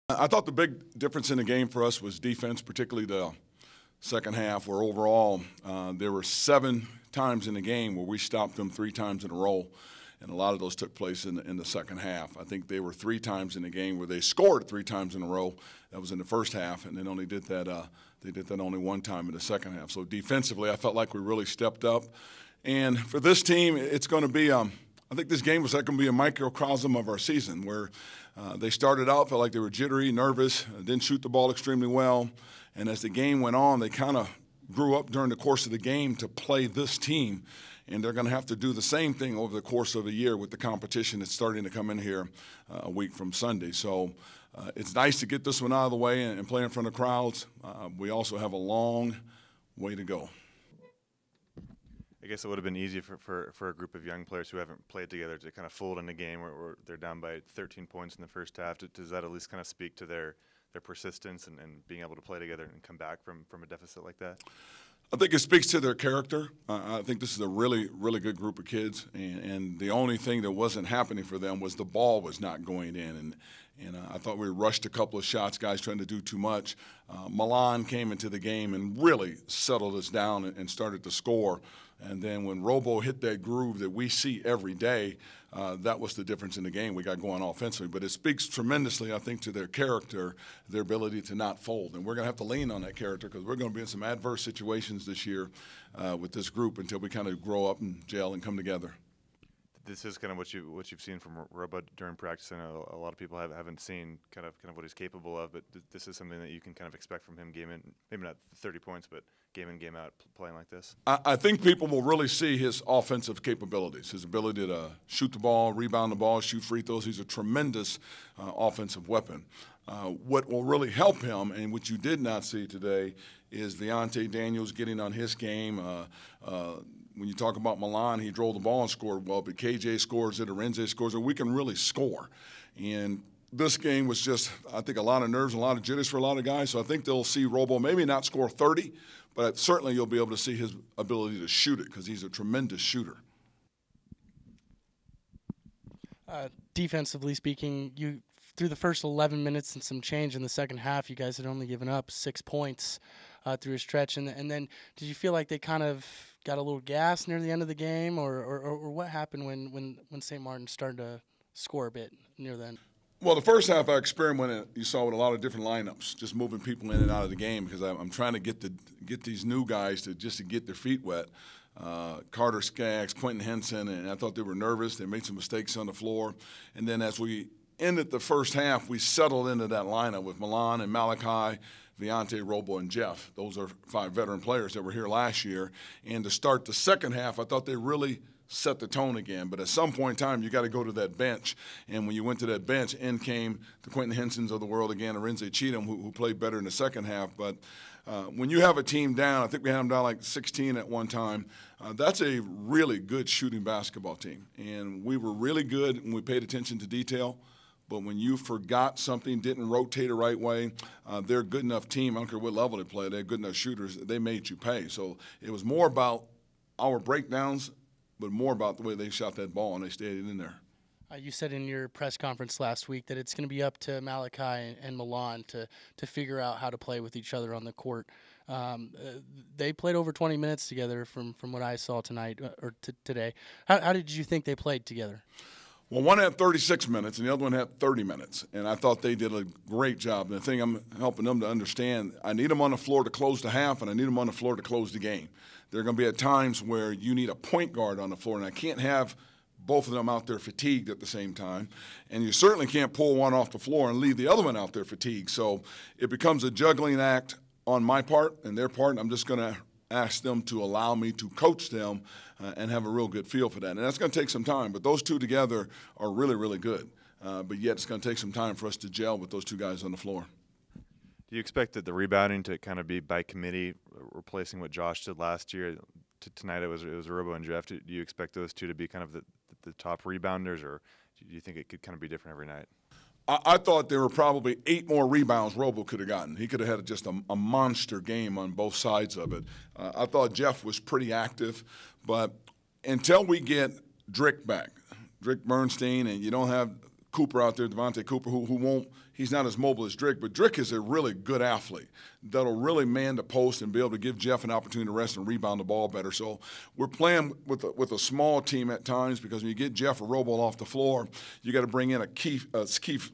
I thought the big difference in the game for us was defense, particularly the second half, where overall there were 7 times in the game where we stopped them 3 times in a row, and a lot of those took place in the second half. I think they were 3 times in the game where they scored 3 times in a row. That was in the first half, and then only did that. They did that only 1 time in the second half. So defensively, I felt like we really stepped up. And for this team, it's going to be. I think this game was going to be a microcosm of our season, where they started out, felt like they were jittery, nervous, didn't shoot the ball extremely well. And as the game went on, they kind of grew up during the course of the game to play this team. And they're going to have to do the same thing over the course of a year with the competition that's starting to come in here a week from Sunday. So it's nice to get this one out of the way and play in front of crowds. We also have a long way to go. I guess it would have been easy for a group of young players who haven't played together to kind of fold in a game where they're down by 13 points in the first half. Does that at least kind of speak to their persistence and being able to play together and come back from a deficit like that? I think it speaks to their character. I think this is a really, really good group of kids, and the only thing that wasn't happening for them was the ball was not going in. And I thought we rushed a couple of shots, guys trying to do too much. Milan came into the game and really settled us down and started to score. And then when Robo hit that groove that we see every day, that was the difference in the game we got going offensively. But it speaks tremendously, I think, to their character, their ability to not fold. And we're going to have to lean on that character because we're going to be in some adverse situations this year with this group until we kind of grow up and gel and come together. This is kind of what you've seen from Robo during practice. I know a lot of people haven't seen kind of what he's capable of, but this is something that you can kind of expect from him game in, maybe not 30 points, but game in, game out, playing like this. I think people will really see his offensive capabilities, his ability to shoot the ball, rebound the ball, shoot free throws. He's a tremendous offensive weapon. What will really help him, and what you did not see today, is Deontay Daniels getting on his game. When you talk about Milan, he drove the ball and scored well, but KJ scores it, Arenze scores it. We can really score. And this game was just, I think, a lot of nerves and a lot of jitters for a lot of guys. So I think they'll see Robo maybe not score 30, but certainly you'll be able to see his ability to shoot it because he's a tremendous shooter. Defensively speaking, you through the first 11 minutes and some change in the second half, you guys had only given up 6 points through a stretch. And then did you feel like they kind of got a little gas near the end of the game, or what happened when St. Martin started to score a bit near the end? Well, the first half I experimented, you saw, with a lot of different lineups, just moving people in and out of the game because I'm trying to get these new guys to get their feet wet. Carter Skaggs, Quentin Henson, and I thought they were nervous. They made some mistakes on the floor. And then as we ended the first half, we settled into that lineup with Milan and Malachi, Deontay, Robo, and Jeff. Those are 5 veteran players that were here last year. And to start the second half, I thought they really set the tone again. But at some point in time, you got to go to that bench. And when you went to that bench, in came the Quentin Hensons of the world again, Arenze Cheatham, who played better in the second half. But when you have a team down, I think we had them down like 16 at one time, that's a really good shooting basketball team. And we were really good when we paid attention to detail. But when you forgot something, didn't rotate the right way, they're a good enough team. I don't care what level they play. They're good enough shooters. They made you pay. So it was more about our breakdowns, but more about the way they shot that ball and they stayed in there. You said in your press conference last week that it's going to be up to Malachi and Milan to figure out how to play with each other on the court. They played over 20 minutes together from what I saw tonight or today. How did you think they played together? Well, one had 36 minutes and the other one had 30 minutes, and I thought they did a great job. And the thing I'm helping them to understand, I need them on the floor to close the half, and I need them on the floor to close the game. There are going to be at times where you need a point guard on the floor, and I can't have both of them out there fatigued at the same time. And you certainly can't pull one off the floor and leave the other one out there fatigued. So it becomes a juggling act on my part and their part, and I'm just going to ask them to allow me to coach them and have a real good feel for that. And that's going to take some time, but those two together are really, really good. But yet it's going to take some time for us to gel with those two guys on the floor. Do you expect that the rebounding to kind of be by committee, replacing what Josh did last year? Tonight it was Robo and Jeff. Do you expect those two to be kind of the top rebounders, or do you think it could kind of be different every night? I thought there were probably 8 more rebounds Robo could have gotten. He could have had just a monster game on both sides of it. I thought Jeff was pretty active, but until we get Drick back, Drick Bernstein, and you don't have Cooper out there, Devontae Cooper, who won't – he's not as mobile as Drick, but Drick is a really good athlete that'll really man the post and be able to give Jeff an opportunity to rest and rebound the ball better. So we're playing with a small team at times, because when you get Jeff or Robo off the floor, you got to bring in a Keith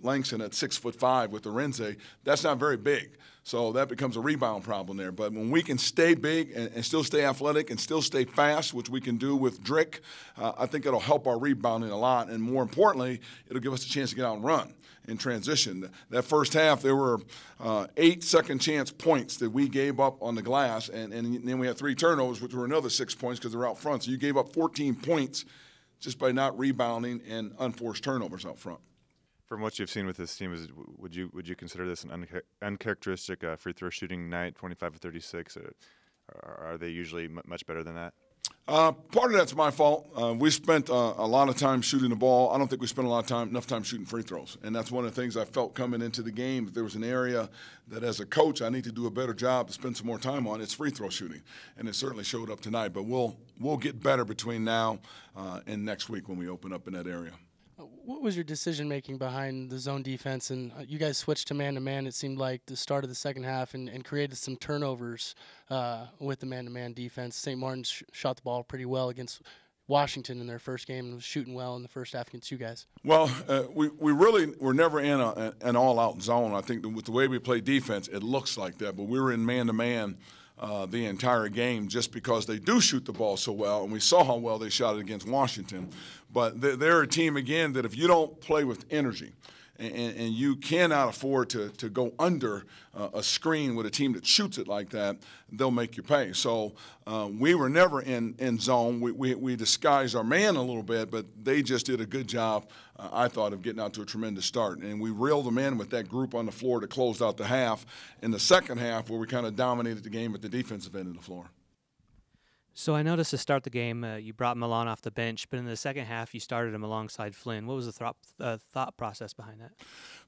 Langston at 6'5" with the Renze. That's not very big. So that becomes a rebound problem there. But when we can stay big and still stay athletic and still stay fast, which we can do with Drick, I think it'll help our rebounding a lot. And more importantly, it'll give us a chance to get out and run in transition. That first half, there were 8 second-chance points that we gave up on the glass, and then we had 3 turnovers, which were another 6 points because they're out front. So you gave up 14 points just by not rebounding and unforced turnovers out front. From what you've seen with this team, would you consider this an uncharacteristic free throw shooting night, 25 of 36? Are they usually much better than that? Part of that's my fault. We spent a lot of time shooting the ball. I don't think we spent enough time shooting free throws, and that's one of the things I felt coming into the game. If there was an area that, as a coach, I need to do a better job to spend some more time on, it's free throw shooting, and it certainly showed up tonight. But we'll get better between now and next week when we open up in that area. What was your decision-making behind the zone defense? And you guys switched to man-to-man, it seemed like, the start of the second half, and created some turnovers with the man-to-man defense. St. Martin's shot the ball pretty well against Washington in their first game and was shooting well in the first half against you guys. Well, we really were never in an all-out zone. I think with the way we play defense, it looks like that. But we were in man-to-man the entire game just because they do shoot the ball so well, and we saw how well they shot it against Washington. But they're a team, again, that if you don't play with energy and you cannot afford to go under a screen with a team that shoots it like that, they'll make you pay. So we were never in zone. We disguised our man a little bit, but they just did a good job, I thought, of getting out to a tremendous start. And we reeled them in with that group on the floor to close out the half. In the second half, where we kind of dominated the game at the defensive end of the floor. So I noticed to start the game, you brought Milan off the bench, but in the second half you started him alongside Flynn. What was the thought process behind that?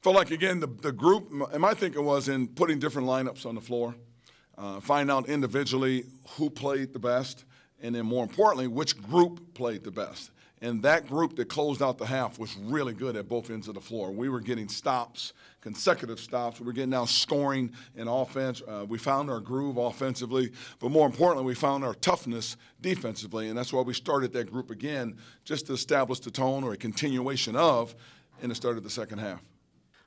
Felt like, again, the group, and my thinking was in putting different lineups on the floor, find out individually who played the best, and then more importantly, which group played the best. And that group that closed out the half was really good at both ends of the floor. We were getting stops, consecutive stops. We were getting now scoring in offense. We found our groove offensively. But more importantly, we found our toughness defensively. And that's why we started that group again, just to establish the tone, or a continuation of, in the start of the second half.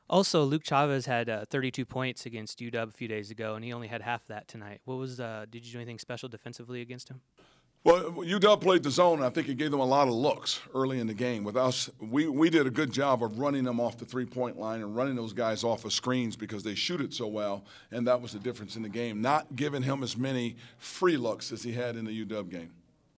Also, Luke Chavez had 32 points against UW a few days ago, and he only had half that tonight. Did you do anything special defensively against him? Well, UW played the zone, and I think it gave them a lot of looks early in the game. With us, we did a good job of running them off the three-point line and running those guys off of screens because they shoot it so well, and that was the difference in the game, not giving him as many free looks as he had in the UW game.